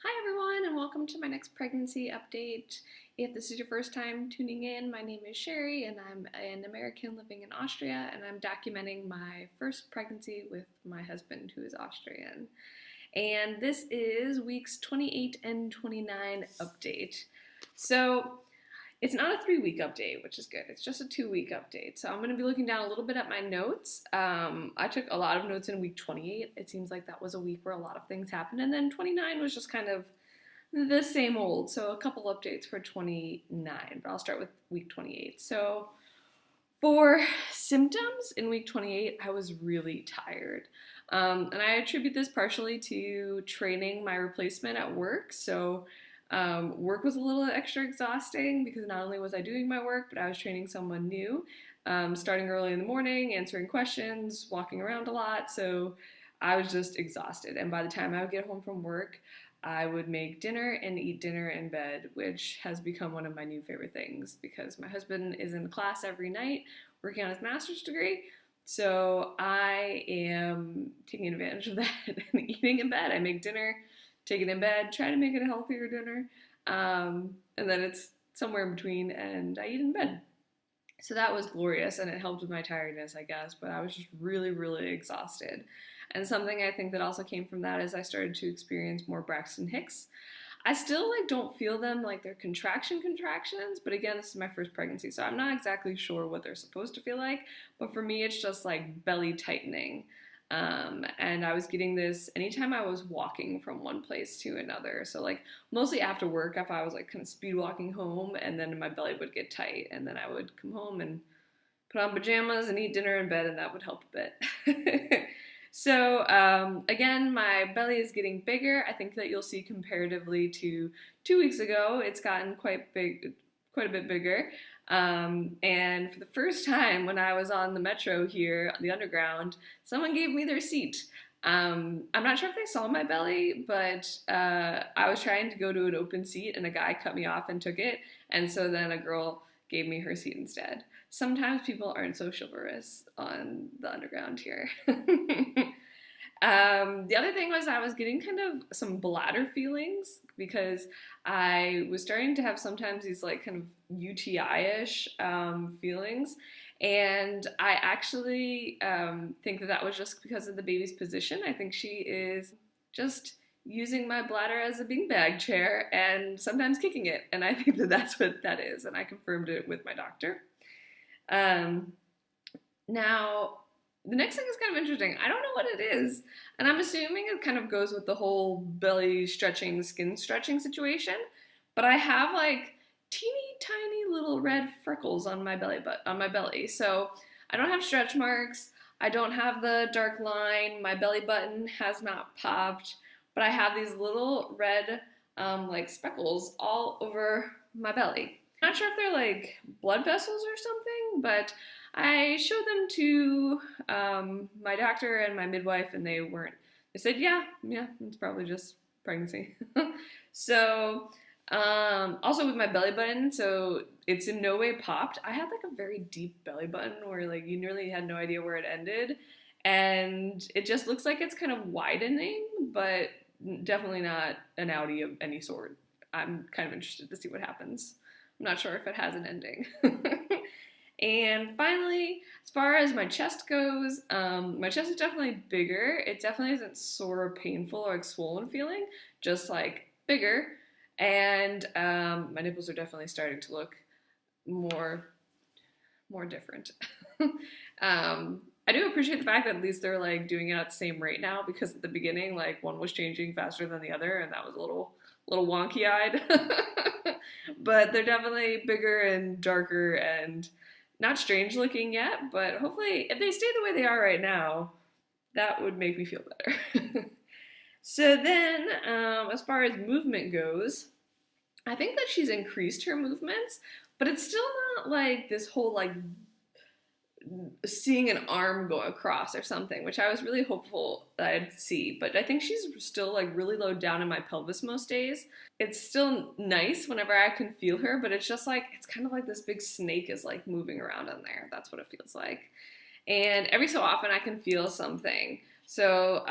Hi everyone, and welcome to my next pregnancy update. If this is your first time tuning in, my name is Sherry and I'm an American living in Austria, and I'm documenting my first pregnancy with my husband who is Austrian. And this is weeks 28 and 29 update. So it's not a 3 week update, which is good. It's just a 2 week update. So I'm going to be looking down a little bit at my notes. I took a lot of notes in week 28. It seems like that was a week where a lot of things happened. And then 29 was just kind of the same old. So a couple updates for 29, but I'll start with week 28. So for symptoms in week 28, I was really tired. And I attribute this partially to training my replacement at work. So work was a little extra exhausting because not only was I doing my work, but I was training someone new, starting early in the morning, answering questions, walking around a lot. So I was just exhausted. And by the time I would get home from work, I would make dinner and eat dinner in bed, which has become one of my new favorite things because my husband is in class every night working on his master's degree. So I am taking advantage of that and eating in bed. I make dinner, take it in bed, try to make it a healthier dinner, and then it's somewhere in between, and I eat in bed. So that was glorious, and it helped with my tiredness, I guess, but I was just really, really exhausted. And something I think that also came from that is I started to experience more Braxton Hicks. I still don't feel them like they're contractions, but again, this is my first pregnancy, so I'm not exactly sure what they're supposed to feel like, but for me it's just like belly tightening. And I was getting this anytime I was walking from one place to another. So like mostly after work, if I was like kind of speed walking home, and then my belly would get tight, and then I would come home and put on pajamas and eat dinner in bed, and that would help a bit. So again, my belly is getting bigger. I think that you'll see comparatively to 2 weeks ago, it's gotten quite big, quite a bit bigger. And for the first time when I was on the metro here, the underground, someone gave me their seat. I'm not sure if they saw my belly, but I was trying to go to an open seat and a guy cut me off and took it. And so then a girl gave me her seat instead. Sometimes people aren't so chivalrous on the underground here. The other thing was I was getting kind of some bladder feelings because I was starting to have sometimes these like kind of UTI-ish feelings. And I actually think that that was just because of the baby's position. I think she is just using my bladder as a beanbag chair and sometimes kicking it. And I think that that's what that is. And I confirmed it with my doctor. Um, Now, the next thing is kind of interesting. I don't know what it is, and I'm assuming it kind of goes with the whole belly stretching, skin stretching situation. But I have like teeny tiny little red freckles on my belly, So I don't have stretch marks. I don't have the dark line. My belly button has not popped, but I have these little red like speckles all over my belly. Not sure if they're like blood vessels or something, but I showed them to my doctor and my midwife, and they weren't. They said, yeah, it's probably just pregnancy. So, also with my belly button, so it's in no way popped. I had like a very deep belly button where like you nearly had no idea where it ended, and it just looks like it's kind of widening, but definitely not an outie of any sort. I'm kind of interested to see what happens. I'm not sure if it has an ending. And finally, as far as my chest goes, my chest is definitely bigger. It definitely isn't sore or painful or like swollen feeling, just like bigger. And my nipples are definitely starting to look more different. I do appreciate the fact that at least they're like doing it at the same rate now, because at the beginning, like one was changing faster than the other, and that was a little wonky-eyed. But they're definitely bigger and darker and not strange looking yet, but hopefully if they stay the way they are right now, that would make me feel better. So then, as far as movement goes, I think that she's increased her movements, but it's still not like this whole like seeing an arm go across or something, which I was really hopeful that I'd see. But I think she's still like really low down in my pelvis most days. It's still nice whenever I can feel her, but it's just like, it's kind of like this big snake is like moving around in there. That's what it feels like. And every so often I can feel something. So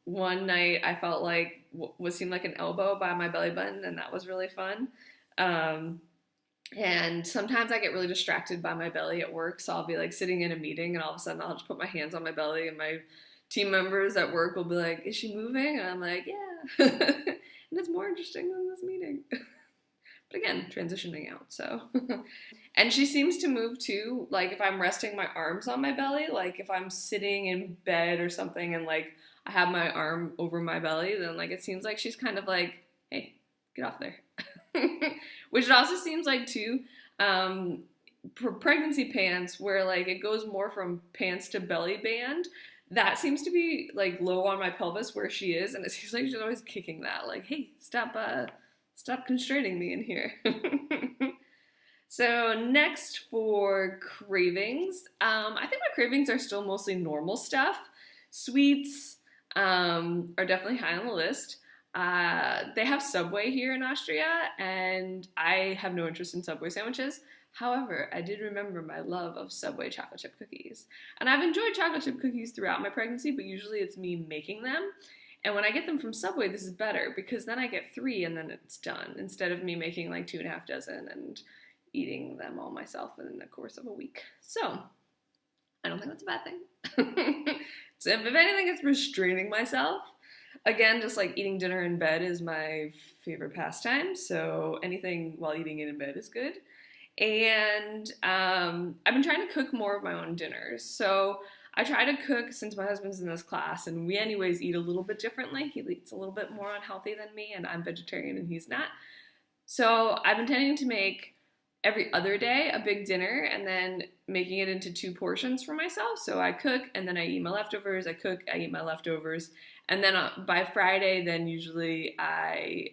one night I felt like what seemed like an elbow by my belly button, and that was really fun. Um, and sometimes I get really distracted by my belly at work, so I'll be like sitting in a meeting, and all of a sudden I'll just put my hands on my belly, and my team members at work will be like, "Is she moving?" And I'm like, "Yeah," and it's more interesting than this meeting. But again, transitioning out, so. And she seems to move too, like if I'm resting my arms on my belly, like if I'm sitting in bed or something and like I have my arm over my belly, then like it seems like she's kind of like, hey, get off there. Which it also seems like too, for pregnancy pants where like it goes more from pants to belly band, that seems to be like low on my pelvis where she is, and it seems like she's always kicking that, like, hey, stop constraining me in here. So next for cravings, I think my cravings are still mostly normal stuff. Sweets are definitely high on the list. They have Subway here in Austria, and I have no interest in Subway sandwiches. However, I did remember my love of Subway chocolate chip cookies. And I've enjoyed chocolate chip cookies throughout my pregnancy, but usually it's me making them. And when I get them from Subway, this is better because then I get 3 and then it's done instead of me making like 2.5 dozen and eating them all myself in the course of a week. So I don't think that's a bad thing. So if anything, it's restraining myself. Again, just like eating dinner in bed is my favorite pastime. So anything while eating it in bed is good. And I've been trying to cook more of my own dinners. So I try to cook since my husband's in this class, and we anyways eat a little bit differently. He eats a little bit more unhealthy than me, and I'm vegetarian and he's not. So I've been tending to make every other day a big dinner and then making it into 2 portions for myself. So I cook and then I eat my leftovers. I cook, I eat my leftovers. And then by Friday, then usually I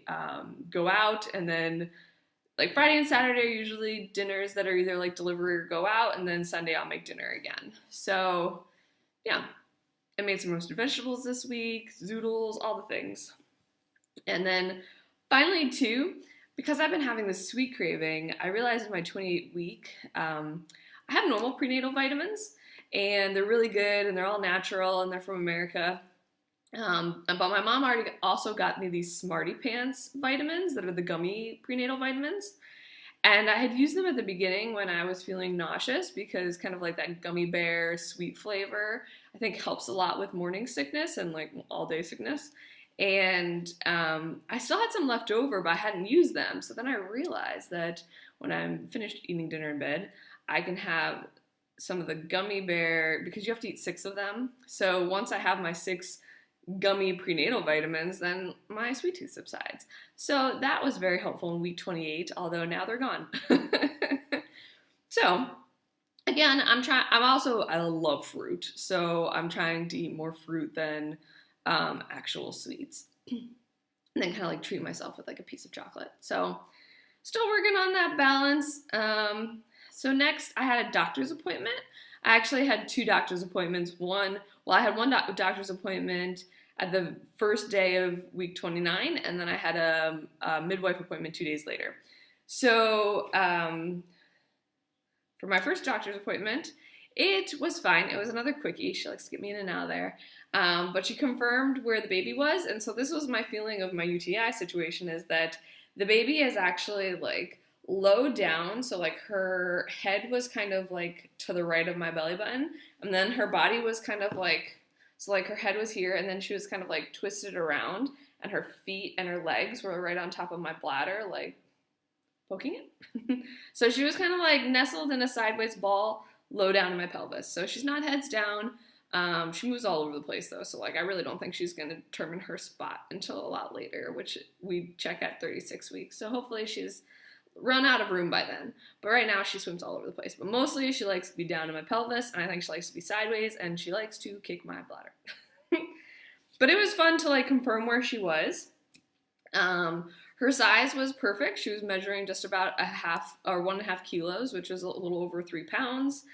go out, and then like Friday and Saturday are usually dinners that are either like delivery or go out, and then Sunday I'll make dinner again. So yeah, I made some roasted vegetables this week, zoodles, all the things. And then finally too, because I've been having this sweet craving, I realized in my 28 week, I have normal prenatal vitamins, and they're really good, and they're all natural, and they're from America. But my mom already also got me these Smarty Pants vitamins that are the gummy prenatal vitamins. And I had used them at the beginning when I was feeling nauseous because kind of like that gummy bear sweet flavor, I think helps a lot with morning sickness and like all day sickness. And I still had some left over, but I hadn't used them. So then I realized that when I'm finished eating dinner in bed, I can have some of the gummy bear, because you have to eat 6 of them. So once I have my 6 gummy prenatal vitamins, then my sweet tooth subsides. So that was very helpful in week 28, although now they're gone. So again, I love fruit. So I'm trying to eat more fruit than actual sweets. And then kind of like treat myself with like a piece of chocolate. So still working on that balance. So next I had a doctor's appointment. I actually had 2 doctor's appointments. I had one doctor's appointment at the first day of week 29, and then I had a midwife appointment 2 days later. So for my first doctor's appointment, it was fine. It was another quickie. She likes to get me in and out of there. But she confirmed where the baby was, and so this was my feeling of my UTI situation, is that the baby is actually like low down, so like her head was kind of like to the right of my belly button, and then her body was kind of like, so like her head was here, and then she was kind of like twisted around, and her feet and her legs were right on top of my bladder, like poking it. So she was kind of like nestled in a sideways ball low down in my pelvis. So she's not heads down. She moves all over the place though, so like I really don't think she's going to determine her spot until a lot later, which we check at 36 weeks. So hopefully she's run out of room by then. But right now she swims all over the place. But mostly she likes to be down in my pelvis, and I think she likes to be sideways, and she likes to kick my bladder. But it was fun to like confirm where she was. Her size was perfect. She was measuring just about 1.5 kilos, which was a little over 3 pounds.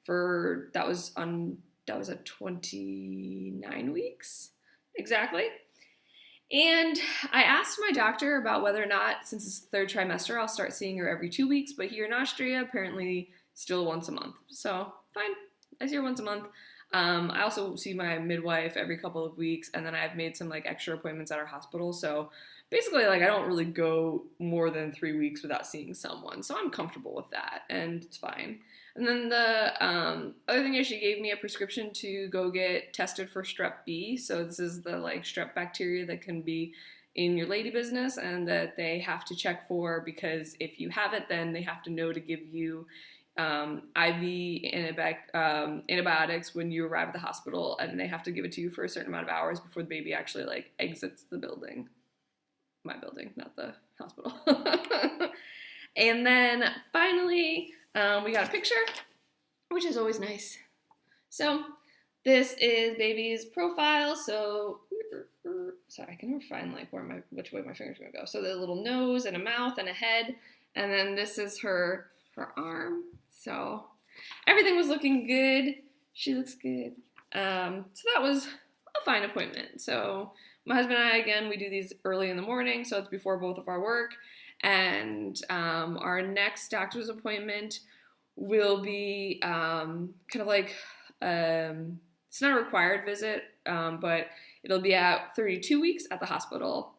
That was at 29 weeks exactly. And I asked my doctor about whether or not, since it's the 3rd trimester, I'll start seeing her every 2 weeks, but here in Austria, apparently still once a month. So fine, I see her once a month. I also see my midwife every couple of weeks, and then I've made some like extra appointments at our hospital. So basically, like I don't really go more than 3 weeks without seeing someone. So I'm comfortable with that, and it's fine. And then the other thing is she gave me a prescription to go get tested for strep B. So this is the like strep bacteria that can be in your lady business and that they have to check for, because if you have it, then they have to know to give you IV antibiotics when you arrive at the hospital, and they have to give it to you for a certain amount of hours before the baby actually like exits the building. My building, not the hospital. And then finally, we got a picture, which is always nice. So this is baby's profile. So sorry, I can never find like which way my finger's gonna go. So the little nose and a mouth and a head, and then this is her arm. So everything was looking good. She looks good. So that was a fine appointment. So my husband and I, again, we do these early in the morning, so it's before both of our work. And our next doctor's appointment will be kind of like, it's not a required visit, but it'll be at 32 weeks at the hospital.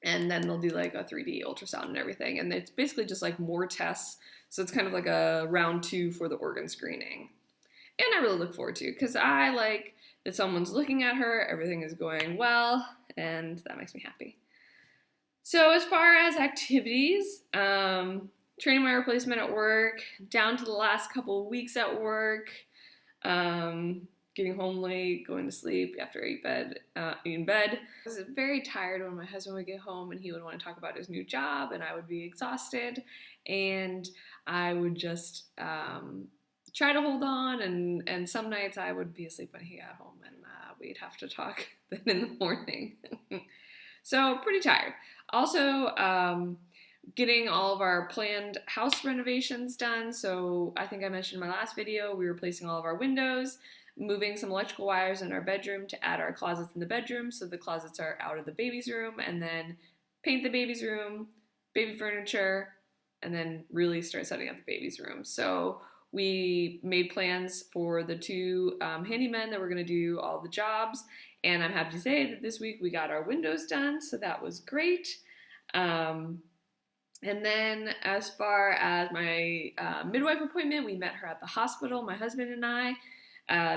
And then they'll do like a 3D ultrasound and everything. And it's basically just like more tests. So it's kind of like a round 2 for the organ screening. And I really look forward to it because I like that someone's looking at her, everything is going well, and that makes me happy. So as far as activities, training my replacement at work, down to the last couple of weeks at work, getting home late, going to sleep after I eat in bed. I was very tired when my husband would get home and he would want to talk about his new job, and I would be exhausted, and I would just try to hold on, and some nights I would be asleep when he got home, and we'd have to talk then in the morning. So pretty tired. Also, getting all of our planned house renovations done. So I think I mentioned in my last video, we were replacing all of our windows, moving some electrical wires in our bedroom to add our closets in the bedroom, so the closets are out of the baby's room, and then paint the baby's room, baby furniture, and then really start setting up the baby's room. So we made plans for the 2 handymen that were going to do all the jobs, and I'm happy to say that this week we got our windows done, so that was great. And then as far as my midwife appointment, we met her at the hospital, my husband and I.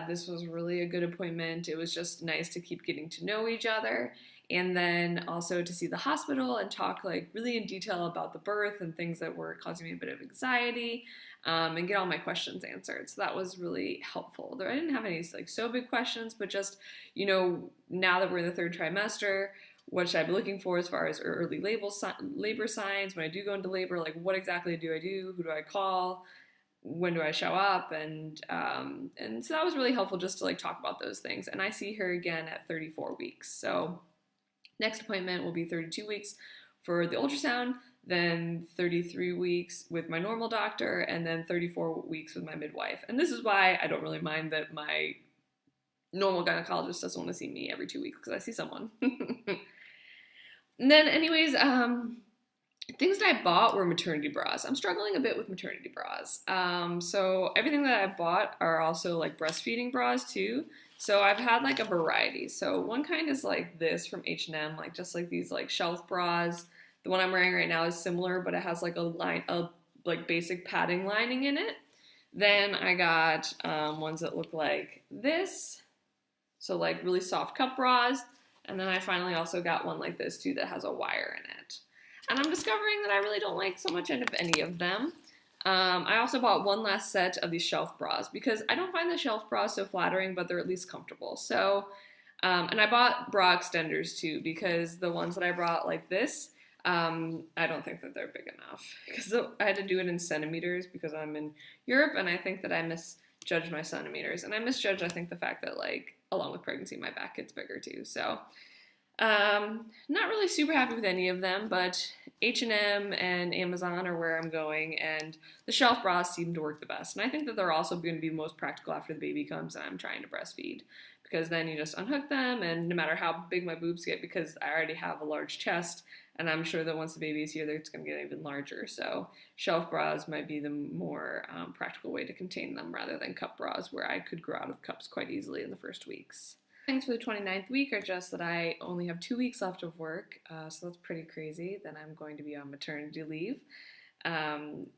This was really a good appointment. It was just nice to keep getting to know each other, and then also to see the hospital and talk like really in detail about the birth and things that were causing me a bit of anxiety, and get all my questions answered. So that was really helpful. I didn't have any like so big questions, but just, you know, now that we're in the 3rd trimester, what should I be looking for as far as early labor signs? When I do go into labor, like what exactly do I do? Who do I call? When do I show up? And so that was really helpful just to like talk about those things. And I see her again at 34 weeks. So next appointment will be 32 weeks for the ultrasound, then 33 weeks with my normal doctor, and then 34 weeks with my midwife. And this is why I don't really mind that my normal gynecologist doesn't want to see me every 2 weeks, because I see someone. And then anyways, things that I bought were maternity bras. I'm struggling a bit with maternity bras. So everything that I bought are also like breastfeeding bras too. So I've had like a variety. So one kind is like this from H&M, like just like these like shelf bras. The one I'm wearing right now is similar, but it has like a like basic padding lining in it. Then I got ones that look like this. So like really soft cup bras. And then I finally also got one like this too that has a wire in it. And I'm discovering that I really don't like so much of any of them. I also bought one last set of these shelf bras because I don't find the shelf bras so flattering, but they're at least comfortable. So, and I bought bra extenders too because the ones that I brought like this, I don't think that they're big enough because I had to do it in centimeters because I'm in Europe, and I think that I misjudged my centimeters. And I misjudged, I think, the fact that like along with pregnancy, my back gets bigger too. So not really super happy with any of them, but H&M and Amazon are where I'm going, and the shelf bras seem to work the best. And I think that they're also going to be most practical after the baby comes and I'm trying to breastfeed, because then you just unhook them, and no matter how big my boobs get, because I already have a large chest, and I'm sure that once the baby's here, it's going to get even larger. So shelf bras might be the more practical way to contain them rather than cup bras, where I could grow out of cups quite easily in the first weeks. Things for the 29th week are just that I only have 2 weeks left of work, so that's pretty crazy. Then I'm going to be on maternity leave.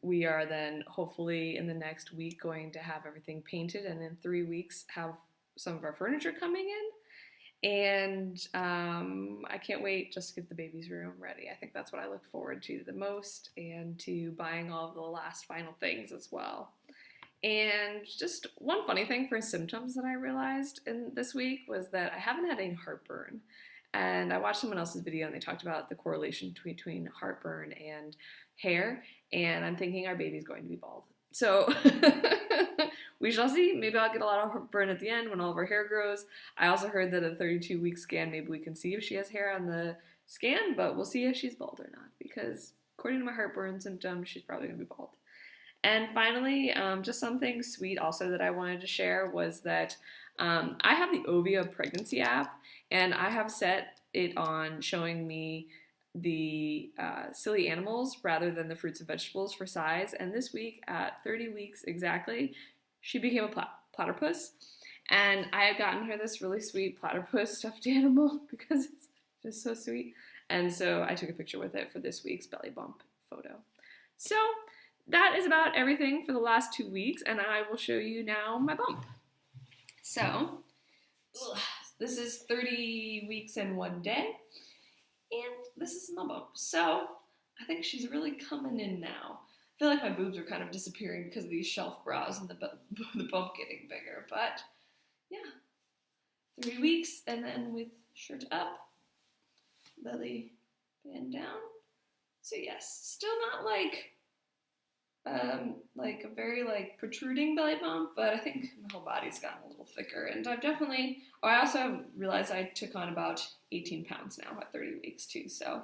We are then hopefully in the next week going to have everything painted, and in 3 weeks have some of our furniture coming in. And I can't wait just to get the baby's room ready. I think that's what I look forward to the most, and to buying all the last final things as well. And just one funny thing for symptoms that I realized in this week was that I haven't had any heartburn. And I watched someone else's video and they talked about the correlation between heartburn and hair. And I'm thinking our baby's going to be bald. So we shall see. Maybe I'll get a lot of heartburn at the end when all of our hair grows. I also heard that a 32-week scan, maybe we can see if she has hair on the scan, but we'll see if she's bald or not, because according to my heartburn symptoms, she's probably going to be bald. And finally, just something sweet also that I wanted to share was that I have the Ovia pregnancy app, and I have set it on showing me the silly animals rather than the fruits and vegetables for size. And this week, at 30 weeks exactly, she became a platypus. And I had gotten her this really sweet platypus stuffed animal because it's just so sweet. And so I took a picture with it for this week's belly bump photo. So that is about everything for the last 2 weeks, and I will show you now my bump. So, this is 30 weeks and 1 day, and this is my bump. So, I think she's really coming in now. I feel like my boobs are kind of disappearing because of these shelf bras and the bump getting bigger, but yeah, 3 weeks, and then with shirt up, belly band down. So yes, still not like a very protruding belly bump, but I think my whole body's gotten a little thicker, and I also have realized I took on about 18 pounds now at 30 weeks too, so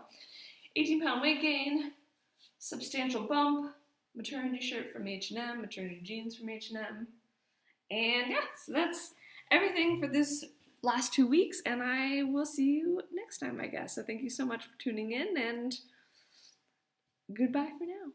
18-pound weight gain, substantial bump, maternity shirt from H&M, maternity jeans from H&M, and yeah, so that's everything for this last 2 weeks, and I will see you next time, I guess. So thank you so much for tuning in, and goodbye for now.